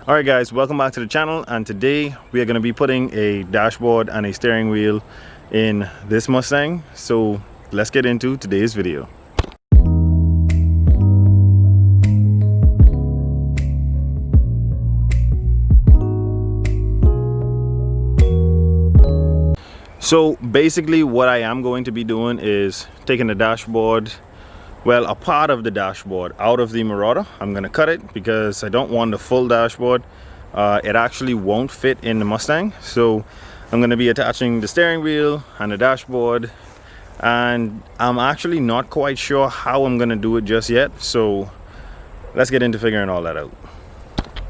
Alright guys, welcome back to the channel, and today we are going to be putting a dashboard and a steering wheel in this Mustang. So let's get into today's video. So basically what I am going to be doing is taking the dashboard, well, a part of the dashboard out of the Marauder. I'm going to cut it because I don't want the full dashboard. It actually won't fit in the Mustang. So I'm going to be attaching the steering wheel and the dashboard, and I'm actually not quite sure how I'm going to do it just yet. So let's get into figuring all that out.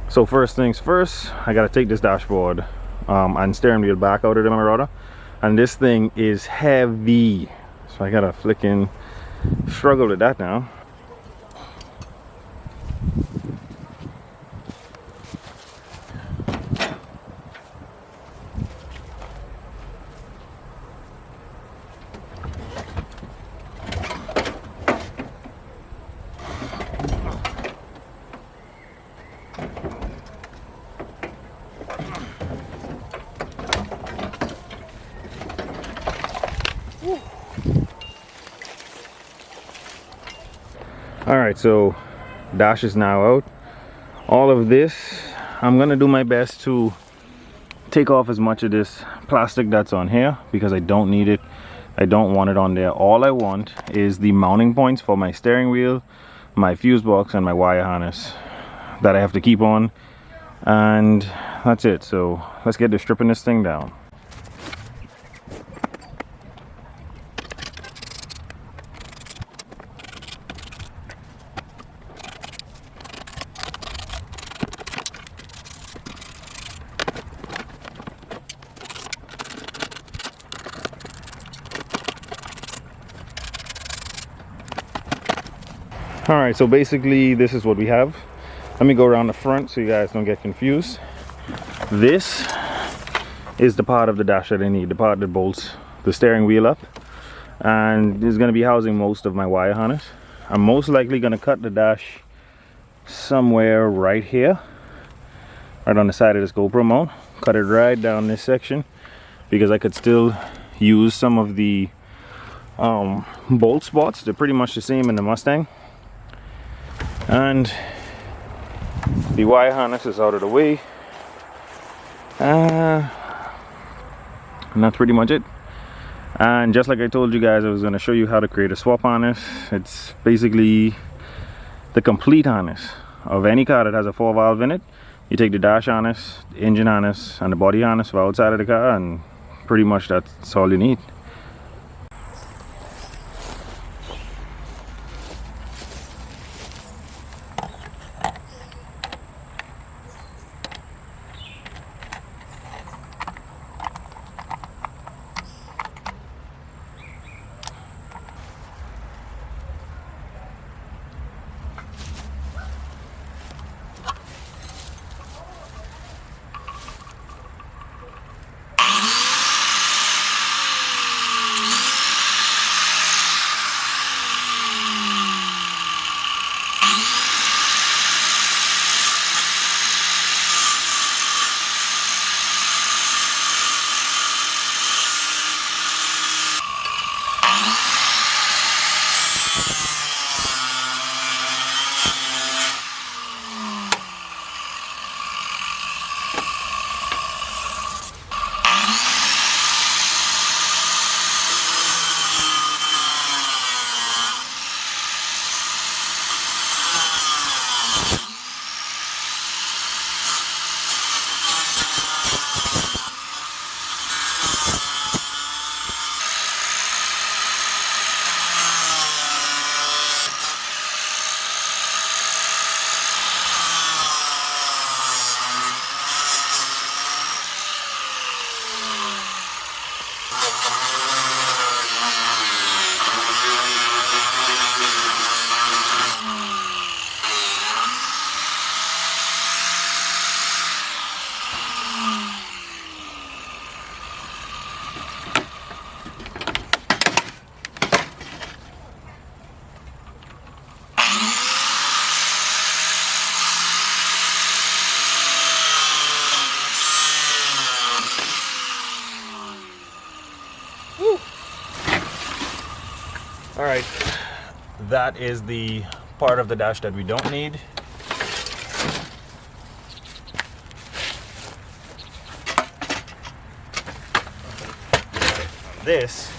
So first things first, I got to take this dashboard and steering wheel back out of the Marauder. And this thing is heavy, so I gotta flicking struggle with that now. Alright, so dash is now out. All of this, I'm gonna do my best to take off as much of this plastic that's on here because I don't need it. I don't want it on there. All I want is the mounting points for my steering wheel, my fuse box, and my wire harness that I have to keep on, and that's it. So let's get to stripping this thing down. Alright, so basically this is what we have. Let me go around the front so you guys don't get confused. This is the part of the dash that I need, the part that bolts the steering wheel up, and is going to be housing most of my wire harness. I'm most likely going to cut the dash somewhere right here, right on the side of this GoPro mount. Cut it right down this section because I could still use some of the bolt spots. They're pretty much the same in the Mustang. And the wire harness is out of the way, and that's pretty much it. And just like I told you guys, I was going to show you how to create a swap harness. It's basically the complete harness of any car that has a 4-valve in it. You take the dash harness, the engine harness, and the body harness for outside of the car, and pretty much that's all you need. right, that is the part of the dash that we don't need. This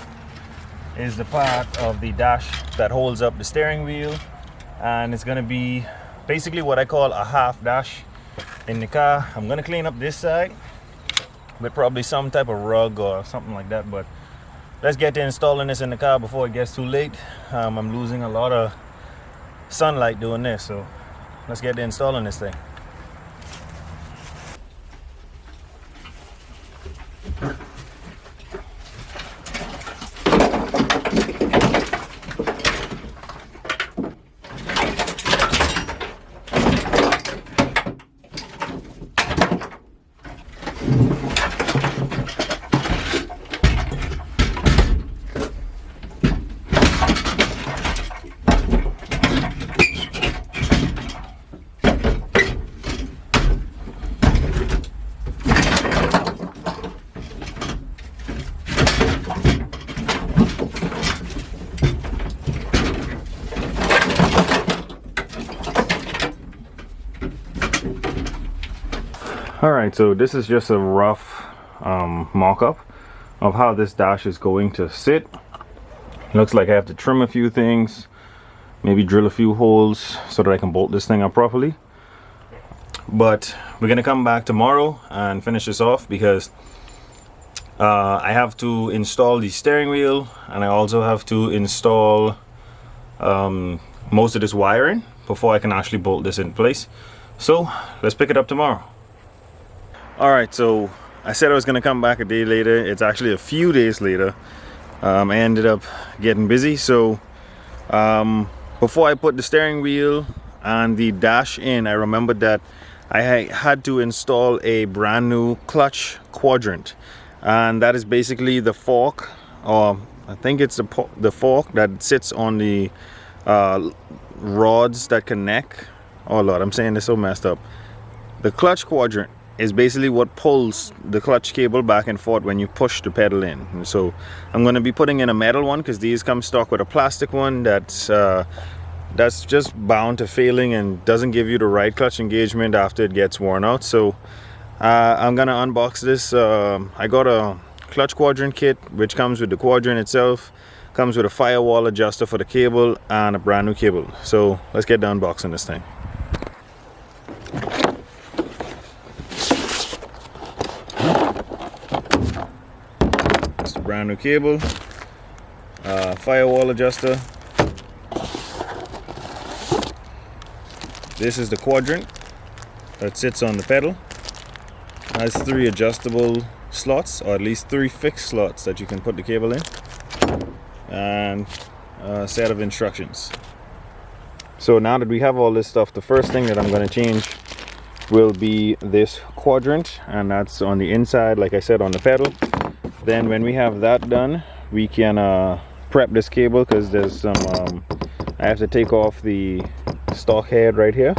is the part of the dash that holds up the steering wheel, and it's going to be basically what I call a half dash in the car. I'm going to clean up this side with probably some type of rug or something like that, but let's get to installing this in the car before it gets too late. I'm losing a lot of sunlight doing this, so let's get to installing this thing. Alright, so this is just a rough mock-up of how this dash is going to sit. Looks like I have to trim a few things, maybe drill a few holes so that I can bolt this thing up properly. But we're gonna come back tomorrow and finish this off, because I have to install the steering wheel, and I also have to install most of this wiring before I can actually bolt this in place. So let's pick it up tomorrow. Alright, so I said I was gonna come back a day later. It's actually a few days later. I ended up getting busy, so before I put the steering wheel and the dash in, I remembered that I had to install a brand new clutch quadrant, and that is basically the fork, or I think it's the fork that sits on the rods that connect. Oh Lord, I'm saying this so messed up. The clutch quadrant is basically what pulls the clutch cable back and forth when you push the pedal in. And so I'm going to be putting in a metal one, because these come stock with a plastic one that's just bound to failing and doesn't give you the right clutch engagement after it gets worn out. So I'm gonna unbox this. I got a clutch quadrant kit which comes with the quadrant itself, comes with a firewall adjuster for the cable, and a brand new cable. So let's get to unboxing this thing. It's the brand new cable, firewall adjuster. This is the quadrant that sits on the pedal. Has 3 adjustable slots, or at least 3 fixed slots that you can put the cable in, and a set of instructions. So now that we have all this stuff, the first thing that I'm going to change will be this quadrant, and that's on the inside, like I said, on the pedal. Then when we have that done, we can prep this cable, because there's some I have to take off the stock head right here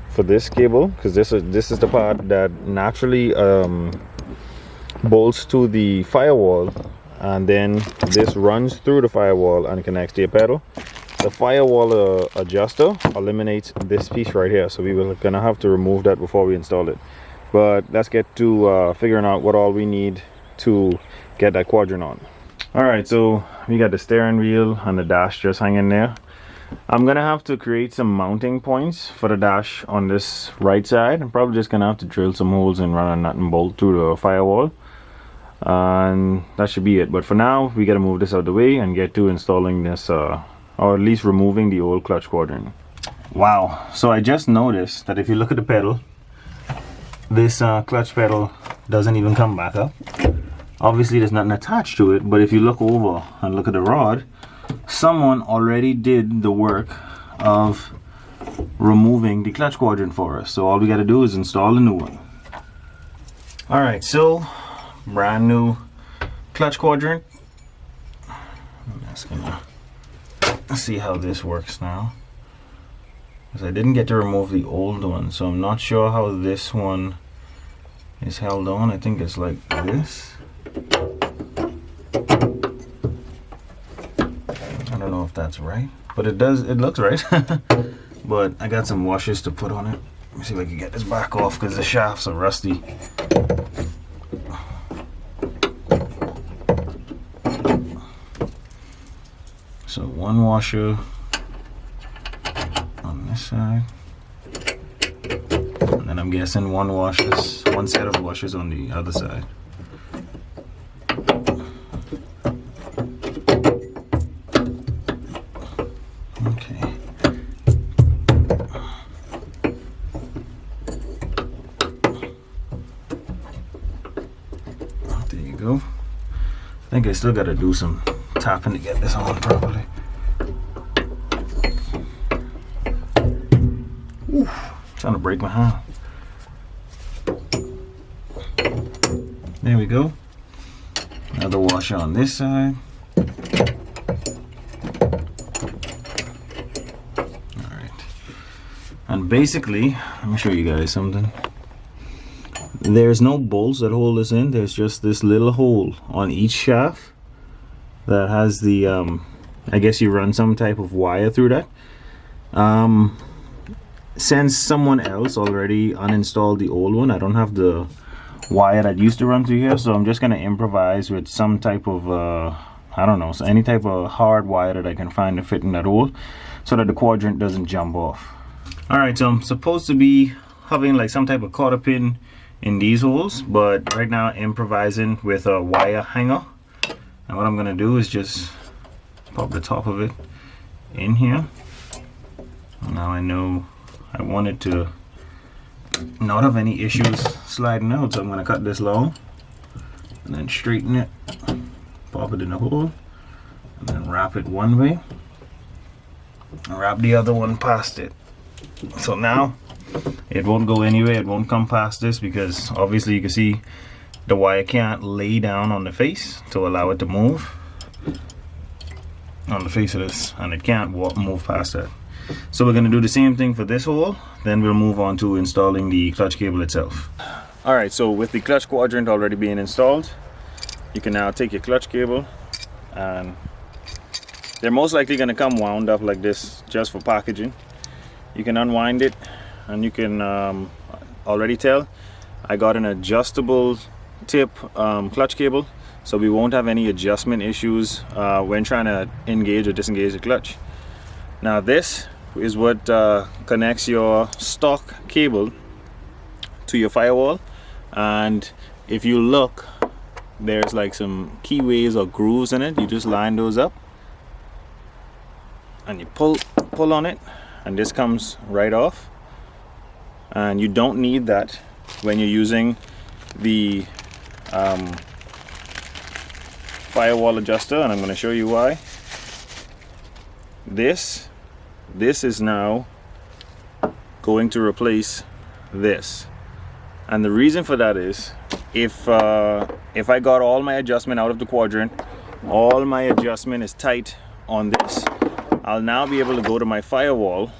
for this cable, because this is the part that naturally bolts to the firewall, and then this runs through the firewall and connects to your pedal. The firewall adjuster eliminates this piece right here, so we were gonna have to remove that before we install it. But let's get to figuring out what all we need to get that quadrant on. Alright, so we got the steering wheel and the dash just hanging there. I'm gonna have to create some mounting points for the dash on this right side. I'm probably just gonna have to drill some holes and run a nut and bolt through the firewall, and that should be it. But for now, we gotta move this out of the way and get to installing this, or at least removing the old clutch quadrant. Wow, so I just noticed that if you look at the pedal, this clutch pedal doesn't even come back up. Obviously there's nothing attached to it, but if you look over and look at the rod, someone already did the work of removing the clutch quadrant for us. So all we got to do is install a new one. Alright, so brand new clutch quadrant. I'm just gonna see how this works now, because I didn't get to remove the old one, so I'm not sure how this one is held on. I think it's like this. I don't know if that's right, but it looks right. But I got some washers to put on it. Let me see if I can get this back off because the shafts are rusty. So one washer on this side, and then I'm guessing one set of washers on the other side. Okay. There you go. I think I still got to do some tapping to get this on properly. Ooh, trying to break my hand. There we go. Another washer on this side. Alright. And basically, let me show you guys something. There's no bolts that hold this in. There's just this little hole on each shaft that has the I guess you run some type of wire through that. Since someone else already uninstalled the old one, I don't have the wire that used to run through here, so I'm just gonna improvise with some type of I don't know, so any type of hard wire that I can find to fit in that hole so that the quadrant doesn't jump off. Alright, so I'm supposed to be having like some type of cotter pin in these holes, but right now I'm improvising with a wire hanger. And what I'm gonna do is just pop the top of it in here. Now I know I want it to not have any issues sliding out, so I'm gonna cut this long and then straighten it, pop it in the hole, and then wrap it one way and wrap the other one past it. So now it won't go anywhere, it won't come past this, because obviously you can see the wire can't lay down on the face to allow it to move on the face of this, and it can't move past that. So we're going to do the same thing for this hole, then we'll move on to installing the clutch cable itself. Alright, so with the clutch quadrant already being installed, you can now take your clutch cable, and they're most likely going to come wound up like this just for packaging. You can unwind it, and you can already tell I got an adjustable tip clutch cable, so we won't have any adjustment issues when trying to engage or disengage the clutch. Now this is what connects your stock cable to your firewall, and if you look, there's like some keyways or grooves in it. You just line those up and you pull on it, and this comes right off. And you don't need that when you're using the firewall adjuster, and I'm going to show you why. This is now going to replace this, and the reason for that is if I got all my adjustment out of the quadrant, all my adjustment is tight on this, I'll now be able to go to my firewall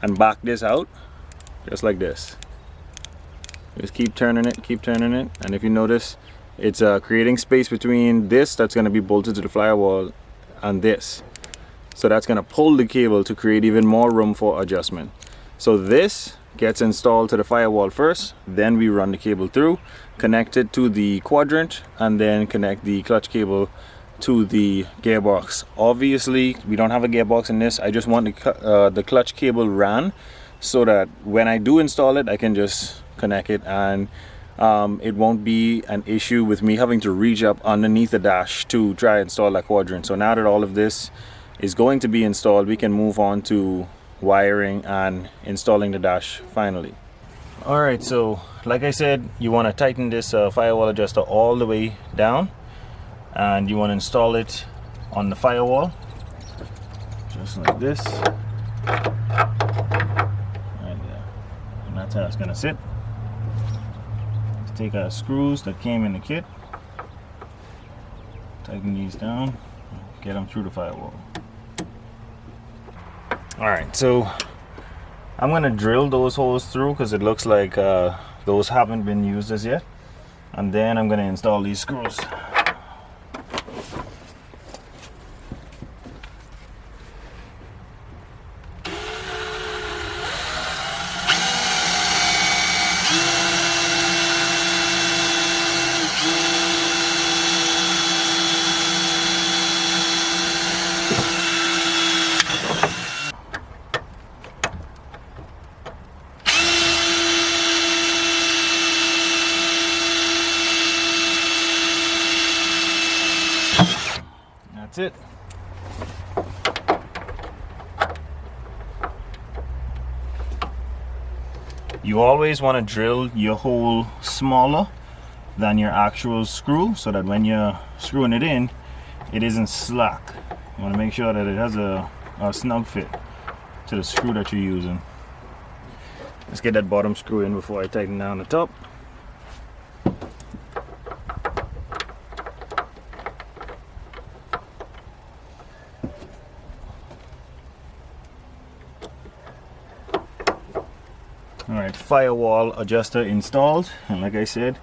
and back this out just like this. Just keep turning it, and if you notice, it's creating space between this that's going to be bolted to the firewall and this. So that's going to pull the cable to create even more room for adjustment. So this gets installed to the firewall first, then we run the cable through, connect it to the quadrant, and then connect the clutch cable to the gearbox. Obviously we don't have a gearbox in this. I just want the clutch cable ran so that when I do install it, I can just connect it, and it won't be an issue with me having to reach up underneath the dash to try and install that quadrant. So now that all of this is going to be installed, we can move on to wiring and installing the dash finally. Alright, so like I said, you want to tighten this firewall adjuster all the way down, and you want to install it on the firewall just like this, and that's how it's going to sit. Let's take our screws that came in the kit, tighten these down, get them through the firewall. Alright, so I'm going to drill those holes through because it looks like those haven't been used as yet, and then I'm going to install these screws. that's it. You always want to drill your hole smaller than your actual screw so that when you're screwing it in, it isn't slack. You want to make sure that it has a snug fit to the screw that you're using. Let's get that bottom screw in before I tighten down the top. Alright, firewall adjuster installed, and like I said,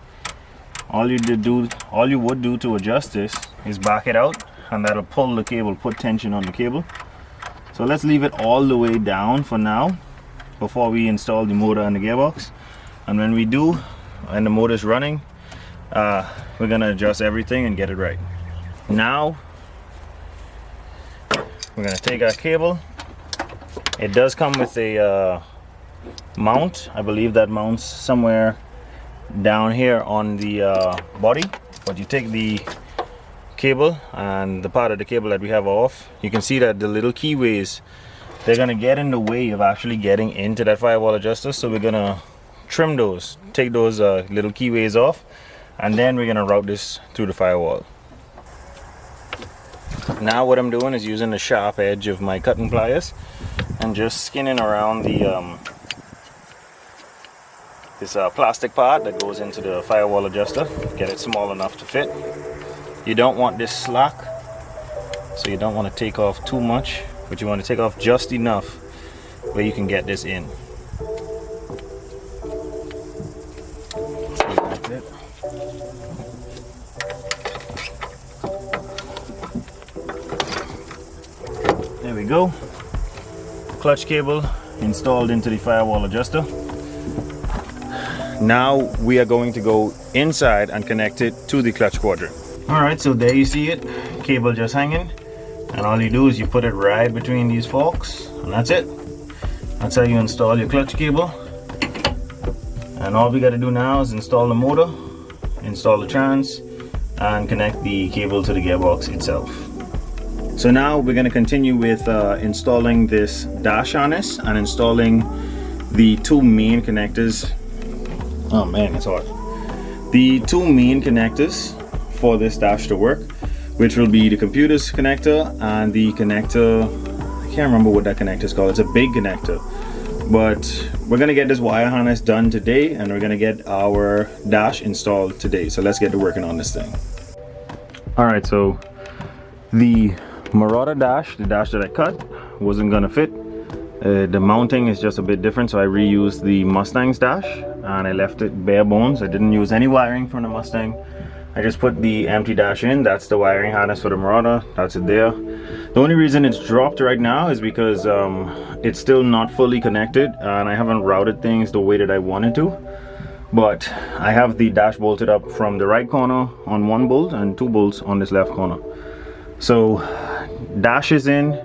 all you would do to adjust this is back it out, and that'll pull the cable, put tension on the cable. So let's leave it all the way down for now before we install the motor and the gearbox. And when we do, and the motor's running, we're gonna adjust everything and get it right. Now we're gonna take our cable. It does come with a mount. I believe that mounts somewhere down here on the body, but you take the cable and the part of the cable that we have off, you can see that the little keyways, they're gonna get in the way of actually getting into that firewall adjuster. So we're gonna trim those, take those little keyways off, and then we're gonna route this through the firewall. Now what I'm doing is using the sharp edge of my cutting pliers and just skinning around the this plastic part that goes into the firewall adjuster. Get it small enough to fit. You don't want this slack, so you don't want to take off too much, but you want to take off just enough where you can get this in. That's it. There we go. Clutch cable installed into the firewall adjuster. Now we are going to go inside and connect it to the clutch quadrant. Alright, so there you see it, cable just hanging, and all you do is you put it right between these forks, and that's it. That's how you install your clutch cable. And all we got to do now is install the motor, install the trans, and connect the cable to the gearbox itself. So now we're going to continue with installing this dash harness and installing the two main connectors. Oh man, it's hard. The two main connectors for this dash to work, which will be the computer's connector and the connector, I can't remember what that connector is called. It's a big connector. But we're gonna get this wire harness done today, and we're gonna get our dash installed today. So let's get to working on this thing. Alright, so the Marauder dash, the dash that I cut, wasn't gonna fit. The mounting is just a bit different, so I reused the Mustang's dash and I left it bare bones. I didn't use any wiring from the Mustang. I just put the empty dash in. That's the wiring harness for the Marauder. That's it there. The only reason it's dropped right now is because it's still not fully connected and I haven't routed things the way that I wanted to. But I have the dash bolted up from the right corner on one bolt and two bolts on this left corner. So dash is in,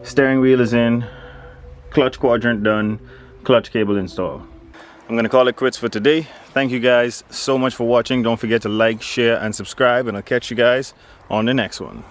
steering wheel is in, clutch quadrant done, clutch cable installed. I'm gonna call it quits for today. Thank you guys so much for watching. Don't forget to like, share, and subscribe, and I'll catch you guys on the next one.